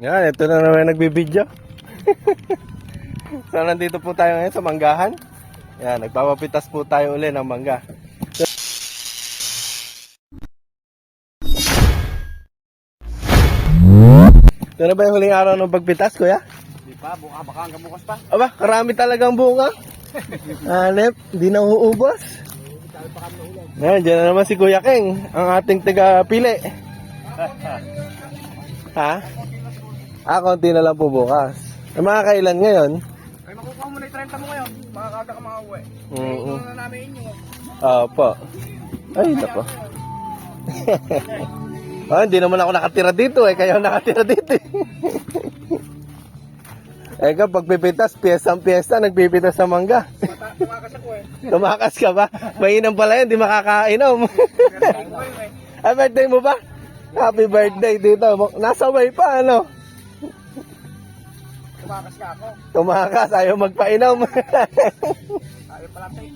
Yan, ito na naman nagbibideo. So, nandito po tayo ngayon sa manggahan. Yan, nagpapapitas po tayo uli ng mangga. Ito na ba yung huling araw ng pagpitas, kuya? Di pa, baka hanggang bukas pa. Aba, karami talagang bunga. Hanep, hindi na uubos. Yan, dyan na naman si Kuya King, ang ating taga-pili. Ha? Konti na lang po bukas. Mga kailan ngayon? Ay, makukuha mo na yung 30 mo ngayon. Makakada ka makauwi. Oo. Ito na namin inyo. Opo. Ay, nako. Hindi naman ako nakatira dito eh. Kayo nakatira dito eh. Pag pipitas, piyesta, nagpipitas ng mangga. Tumakas ako eh. Tumakas ka ba? Mainam pala yun, di makakainom. Ay, birthday mo ba? Happy birthday dito. Nasa way pa, ano? Tumakas ka ako. Tumakas, ayaw magpainom. Ayaw pala tayo.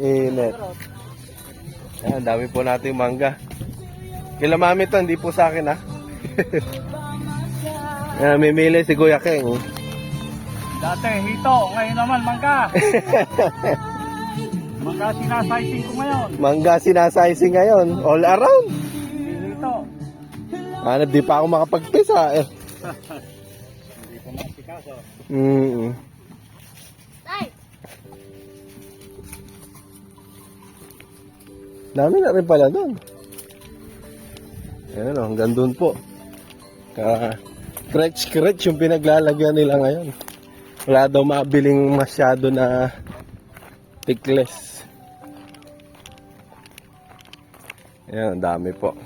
Init. Ayan, dami po nating mangga. Kila mami to, hindi po sa akin ha. Ayan, mimili si Kuya King. Dati, hito. Ngayon naman, mangga. Mangga sinasizing ko ngayon. Mangga sinasizing ngayon. All around. Hito. Di pa ako makapagpisa eh. Hindi ko makapikaso. Dami na rin pala doon. Ayan o, hanggang doon po. Scratch yung pinaglalagyan nila ngayon. Wala daw mabiling masyado na tickles. Ayan, ang dami po.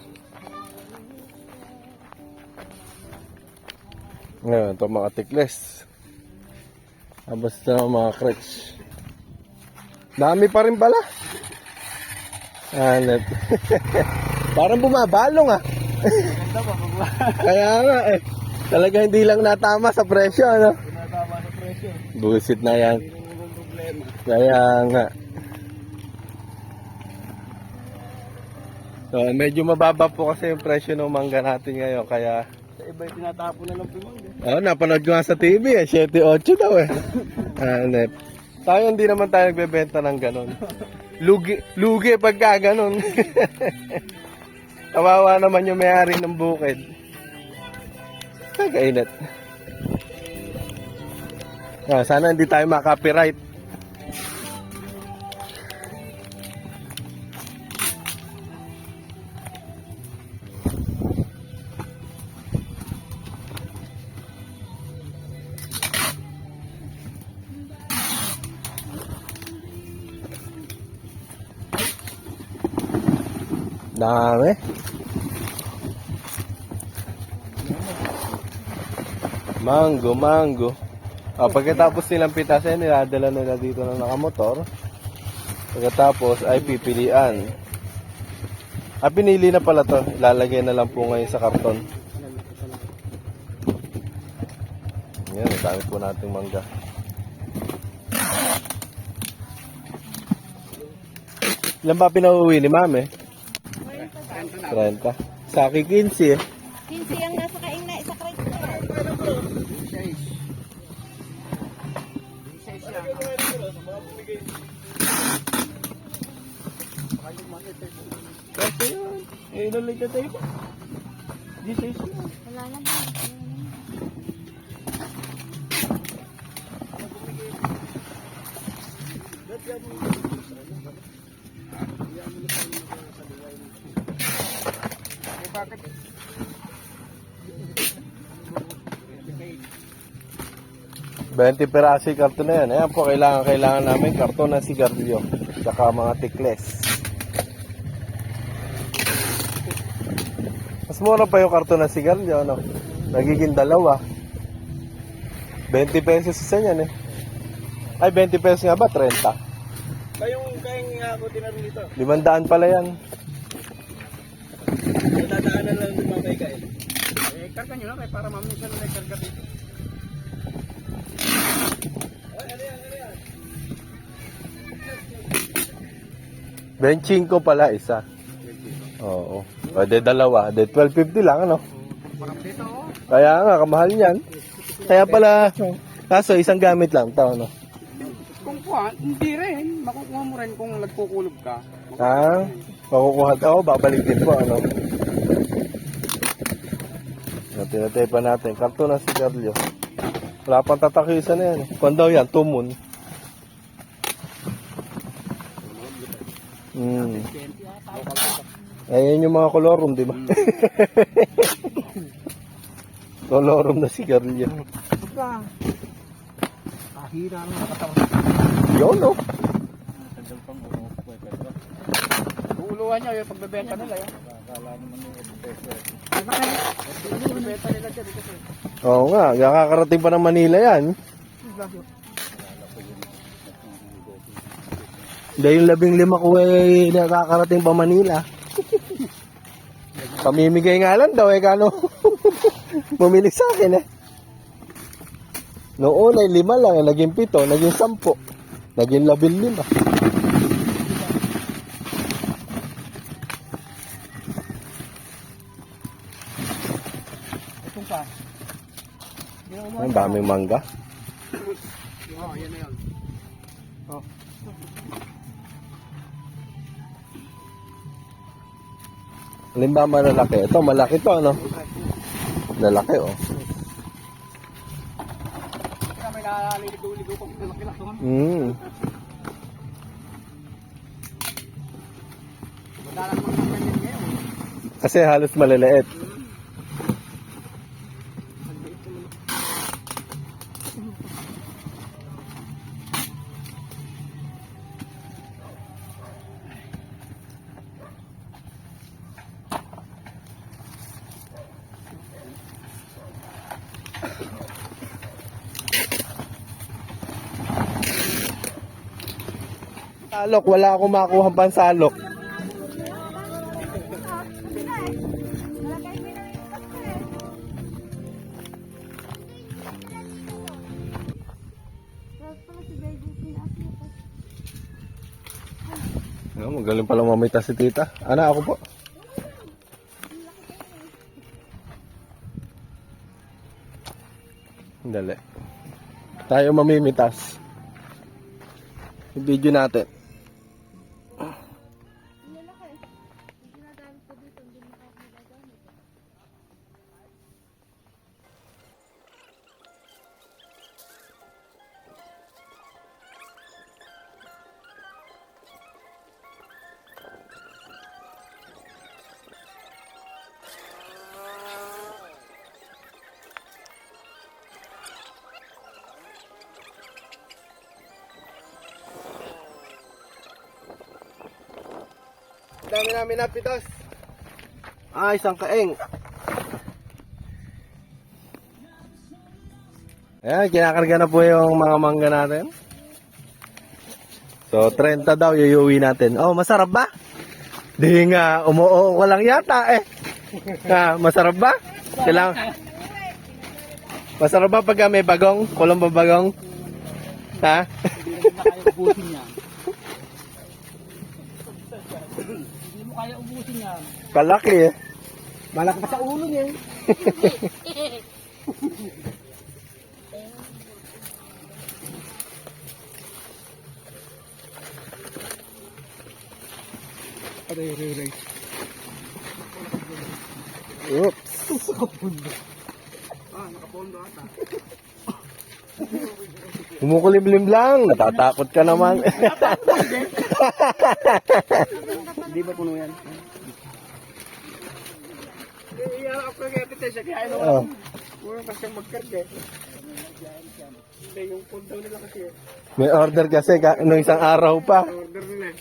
Ngayon, ito mga tickles. Basta mga crutch. Dami pa rin pala. Hanep. Parang bumabalong ah. Ganda ba? Kaya nga eh. Talaga hindi lang natama sa presyo, ano? Pinatama sa presyo. Busit na yan. Hindi naman problema. Kaya nga. So, medyo mababa po kasi yung presyo ng mangga natin ngayon. Kaya, Sa iba yung tinatapo na ng pimangga. napanood ko nga sa TV eh. 7-8 daw eh. Hanep. Tayo hindi naman tayo nagbebenta ng ganon. Lugi pagka ganon. Kawawa naman yung may-ari ng bukid. Kainit. Sana hindi tayo makapiright. Dami. Mango. Pagkatapos nilang pitasin, niladala nila dito na nakamotor. Pagkatapos ay pipilian. Pinili na pala to. Ilalagay na lang po ngayon sa karton. Yan, dami po nating mangga. Ilan ba pinauwi ni Mami? 30. Sa akin 15 eh. 15 ang nasa kaing na isa crate na. Kasi yun. Inulit na tayo. 16 yun. Wala na ba? Bakit? 20 peraso yung karton na yan. Ayan po, kailangan namin karton ng sigarilyo. Tsaka mga tikles. Mas mura pa yung karton ng sigarilyo, ano? Nagiging dalawa. 20 pesos isa yan eh. Ay, 20 pesos nga ba? 30. Kayong ako tinabi dito. 500 pala yan. Nadadaanan lang ng mga kain. Karga nyo na kayo para mamisan na karga dito. Ano yan? 25 pala isa. Oo. Pwede dalawa. De 12.50 lang, ano? Parang dito, oh. Kaya nga, kamahal niyan. Kaya pala, kaso isang gamit lang. Ito, ano? Kung kuha, hindi rin. Makukuha mo rin kung nagkukulog ka. Ah, makukuha ako, babalik din po, ano? Tinatay pa natin. Karton ng sigarilyo. Wala pang tatakisan na yan. Kung daw yan, tumon. Ayan yung mga kolorum, di ba? Kolorum na sigarilyo. Kahira ng katawan. Yun, no? Uuluhan niya yung pagbebenta nila. Yan. Pagbebenta nila dyan. Oo nga, nakakarating pa ng Manila yan. Dahil 15 ko eh, nakakarating pa Manila. Pamimigay nga lang daw eh, kano? Bumili sa akin eh. Noon ay 5 lang, naging 7, naging 10, naging 15. Itong pa. Ang daming mangga. Oo, yan na yun. Oh. Alin ba malalaki? Ito, malaki to, ano? Lalaki, oh. Kaya may naliligaw-ligaw pang malaki-laki. Madalang mga ganyan ngayon. Kasi halos maliliit. Salok, wala akong makuha pansalok. Magaling pala mamita si tita. Ana, ako po. Dali. Tayo mamimitas. I-video natin. Dami namin napitas. Isang kaeng. Ayan, kinakarga na po yung mga mangga natin. So, 30 daw iuwi natin. Oh, masarap ba? Di nga, umuo ko lang yata eh. Masarap ba? Kailangan. Masarap ba pag may bagong? Kulong ba bagong? Ha? Hindi na kaya ubusin yan. Hindi mo kaya ubusin yan. Kalaki eh. Malaki pa sa ulo niya. Aray. Oops. Nakapondo ata. Kumukulimlim lang. Natatakot ka naman. Hindi ba puno yan? Iyan ako kaya tita siya kaya ano. Oh. Puro kasi magkarga. Hindi yung punta nila kasi. May order kasi nung isang araw pa. Order nila.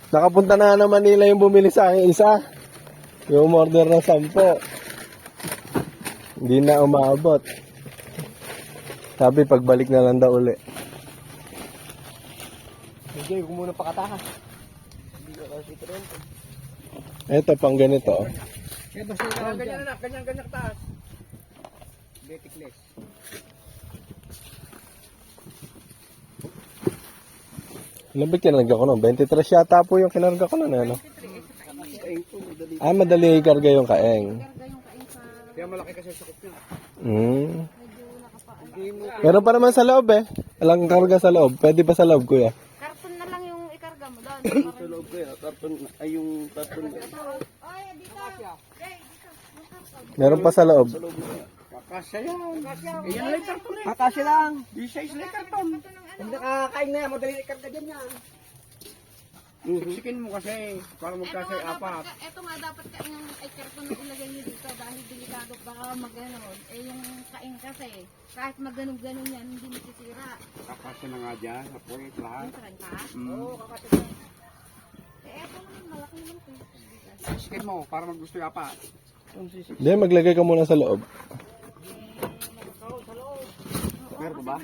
Nakapunta na naman nila yung bumili sa akin isa. Yung order ng 10. Hindi na umabot. Sabi pagbalik na lang daw uli. Hindi, huwag muna pakatahan. Hindi ka kasi ito rin. Ito pang ganito. Oh. Kaya basta ganyan na, ganyan kataas. Beticless. Ilang ba kinarga ko nun? 23 yata po yung kinarga ko nun. Ano? madali. Ah, madali ikarga yung kaeng. Karga yung kaing sa Kaya malaki kasi sakit niya. Hmm. medyo nakapaan. Hindi mo. Meron pa naman sa loob eh. Walang karga sa loob. Pwede pa sa loob, kuya. Karton na lang yung ikarga mo doon. Sa loob ko yun. Karton, ay yung karton. Oy, dito. Hey, dito. Meron pa sa loob. Sa loob ko. Kakasya yan. Yan lang karton eh. Kakasya lang. Di size lang karton. Hindi nakakain na yan. Madali na ikarga dyan yan. Siksikin mo kasi para magkasya yung apat. Ito nga dapat kaing ang ay karton na ilagay niyo dito dahil delikado baka magano'n. Eh yung kaing kasi kahit magganong-ganon yan hindi masisira. Kakasya na nga dyan. Apoy lahat. Yung sa kanta. Oo, Eh eto naman malaki naman ito. siksikin mo para maggusto yung apat. Hindi, maglagay ka muna sa loob. Meron pa ba?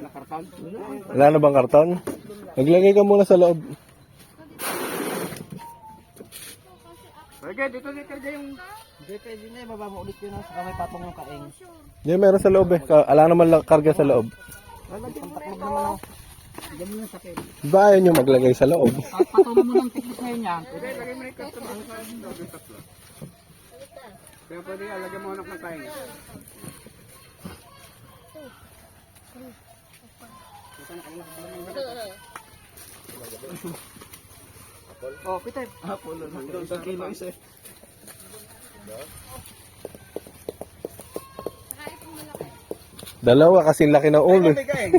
Na karton? Wala na bang karton? Maglagay ka muna sa loob. Sige, dito karga yung... Hindi, pwede na. Ibaba mo ulit yun sa kamay patong yung kaing. Hindi, meron sa loob eh. Ala naman lang karga sa loob. Pantaklog naman ako. Diyan mo yung sakit. Ba ayaw nyo maglagay sa loob? At patong mo ng tiklis ngayon yan. Sige, lagay mo na yung karton. Ano sa loob yung tatlo? Kaya pwede lagyan mo anak ng kain. Oh, Peter. Apolo lang. Doon sa kilo isa. Dalawa kasing laki ng ulo. May kain.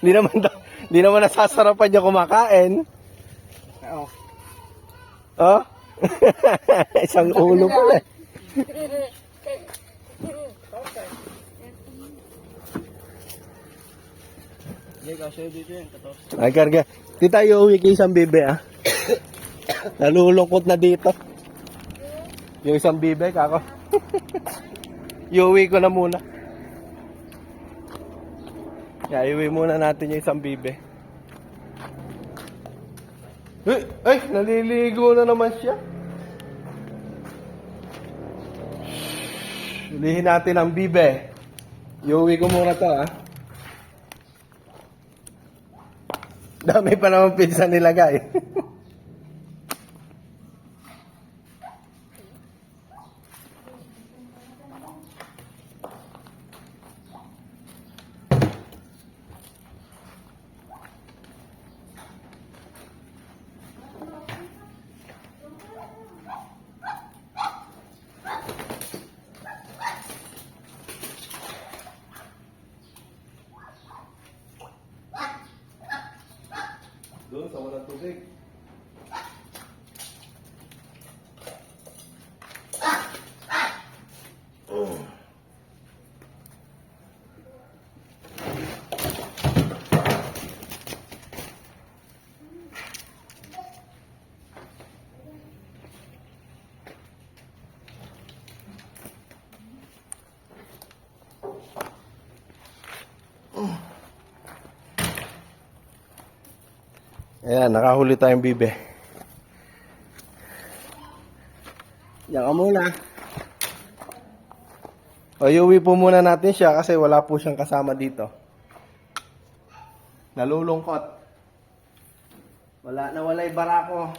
Hindi naman nasasarapan niya kumakain. Oo. Oh? Isang ulo pala. Hindi, kasi dito yan. Ay, karga. Di tayo uwi kay isang bibe, ah. Nalulungkot na dito. Yung isang bibe, kako. Iuwi ko na muna. Iuwi muna natin yung isang bibe. Ay, naliligo na naman siya. Ulihin natin ang bibe. Iuwi ko muna to, ah. Dami pa naman pizza nilagay. Doon sa walang tubig. Ayan, nakahuli tayong bibe. Yan ka muna. O, iuwi po muna natin siya kasi wala po siyang kasama dito. Nalulungkot. Wala'y barako.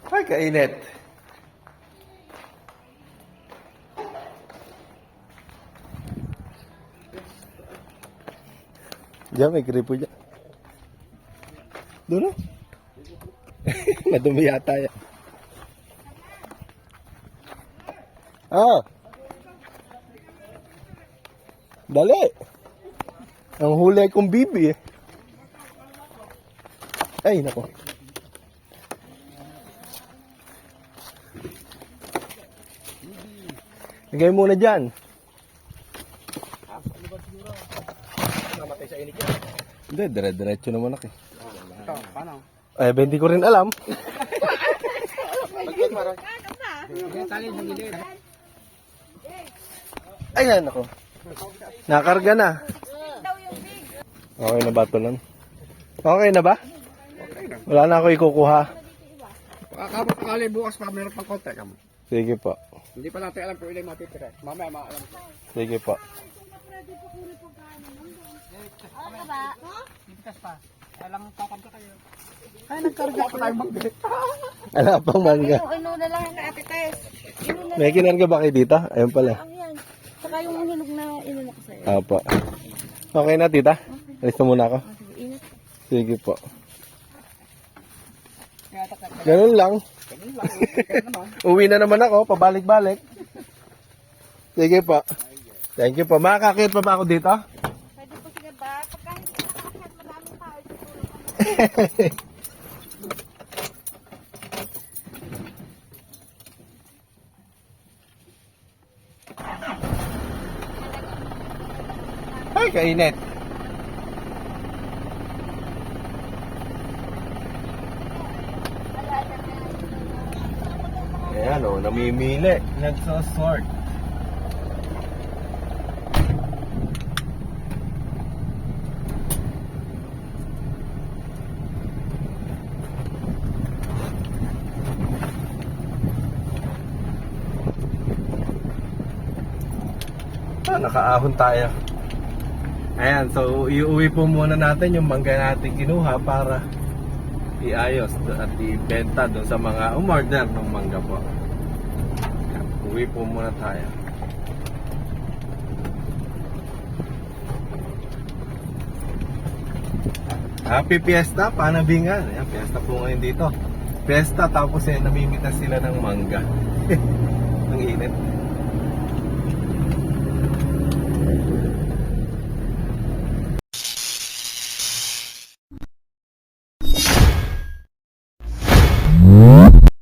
Ay, kainit. Diyan, may gripo dyan. Doon na. Madumi yata yan. Ah. Dali. Ang huli kong bibi eh. Ay, nako. Lagay muna dyan. Namatay sa init yan. Hindi, dire-diretso naman ako eh. Ito, paano? Eh, hindi ko rin alam. Talin sa gilid. Ayan ako. Nakarga na. Okay na ba ito nun? Okay na ba? Okay lang. Wala na ako ikukuha. Kakapakali bukas pa meron pang konti. Sige po. Hindi pa natin alam kung ilan matitira. Mamaya maalam ko. Sige po. Ano ba? Ibitas pa. Alam kakanta kayo. Ay, nagkarga pa tayo mag-bet. Wala pang mangga. Ano na lang ang Ate Tess. Ino na May kinarga ba kayo dito? Ayun pala. lang yan. Saka yung hinog na inano ko sa'yo. Apo. Okay na, tita? Alis na muna ako. Sige, ingat. Sige po. Kaya takot. Ganun lang. Ganun lang. Ganun naman. Uwi na naman ako, pabalik-balik. Sige po. Thank you po. Makakakit pa ba ako dito? Pwede po sige ba? Pagka hindi nakakahit madaming tao, tutulong kami. Ay, kainit. Ayan o, namimili. Nagsosort. Nakaahon tayo. Ayan, so iuwi po muna natin yung mangga natin kinuha para iayos at ibenta doon sa mga umorder ng mangga po. Ayan, uwi po muna tayo. Happy Fiesta, Panabingan. Ayan, fiesta po ngayon dito. Fiesta tapos namimitas sila ng mangga. Ang init.